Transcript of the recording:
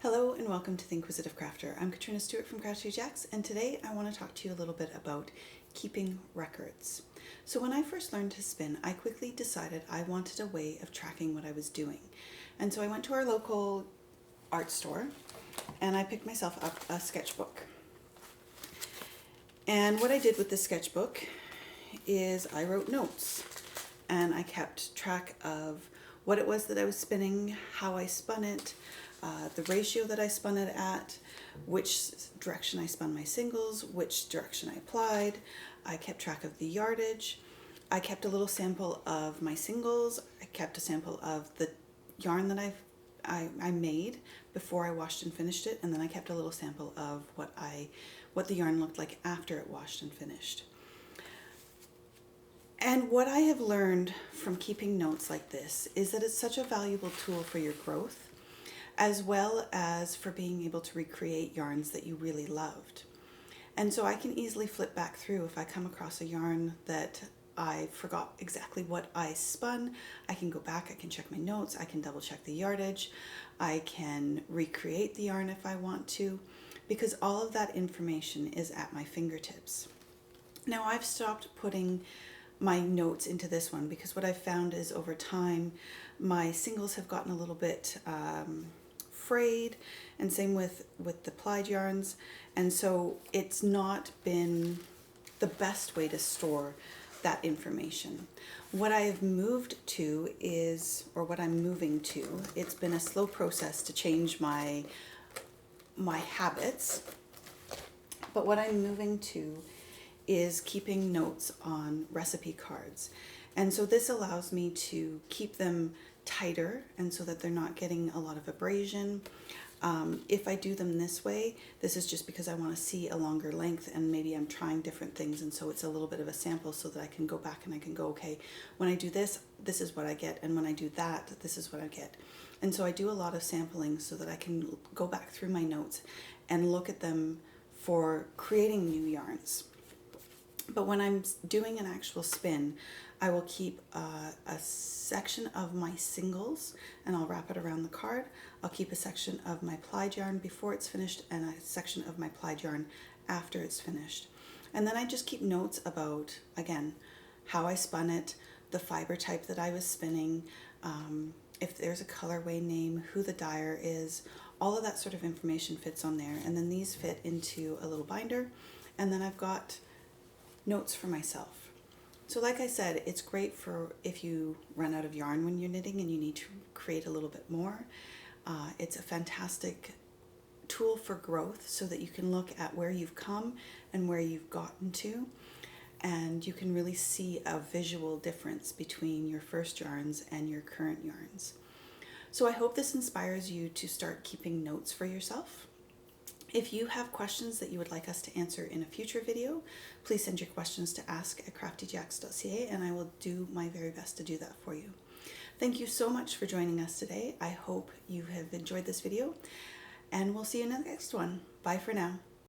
Hello and welcome to The Inquisitive Crafter. I'm Katrina Stewart from Crafty Jacks, and today I want to talk to you a little bit about keeping records. So when I first learned to spin, I quickly decided I wanted a way of tracking what I was doing. And so I went to our local art store and I picked myself up a sketchbook. And what I did with this sketchbook is I wrote notes and I kept track of what it was that I was spinning, how I spun it, the ratio that I spun it at, which direction I spun my singles, which direction I applied. I kept track of the yardage. I kept a little sample of my singles. I kept a sample of the yarn that I made before I washed and finished it, and then I kept a little sample of what the yarn looked like after it washed and finished. And what I have learned from keeping notes like this is that it's such a valuable tool for your growth, as well as for being able to recreate yarns that you really loved. And so I can easily flip back through if I come across a yarn that I forgot exactly what I spun. I can go back, I can check my notes, I can double check the yardage, I can recreate the yarn if I want to, because all of that information is at my fingertips. Now I've stopped putting my notes into this one because what I've found is over time my singles have gotten a little bit frayed, and same with the plied yarns, and so it's not been the best way to store that information. What I have moved to is, or what I'm moving to, it's been a slow process to change my habits, but what I'm moving to is keeping notes on recipe cards. And so this allows me to keep them tighter and so that they're not getting a lot of abrasion. If I do them this way, this is just because I want to see a longer length and maybe I'm trying different things, and so it's a little bit of a sample so that I can go back and I can go, okay, when I do this, this is what I get, and when I do that, this is what I get. And so I do a lot of sampling so that I can go back through my notes and look at them for creating new yarns. But when I'm doing an actual spin, I will keep a section of my singles and I'll wrap it around the card. I'll keep a section of my plied yarn before it's finished and a section of my plied yarn after it's finished. And then I just keep notes about, again, how I spun it, the fiber type that I was spinning, if there's a colorway name, who the dyer is, all of that sort of information fits on there. And then these fit into a little binder, and then I've got notes for myself. So like I said, it's great for if you run out of yarn when you're knitting and you need to create a little bit more. It's a fantastic tool for growth so that you can look at where you've come and where you've gotten to, and you can really see a visual difference between your first yarns and your current yarns. So I hope this inspires you to start keeping notes for yourself. If you have questions that you would like us to answer in a future video, please send your questions to ask@craftyjacks.ca and I will do my very best to do that for you. Thank you so much for joining us today. I hope you have enjoyed this video, and we'll see you in the next one. Bye for now.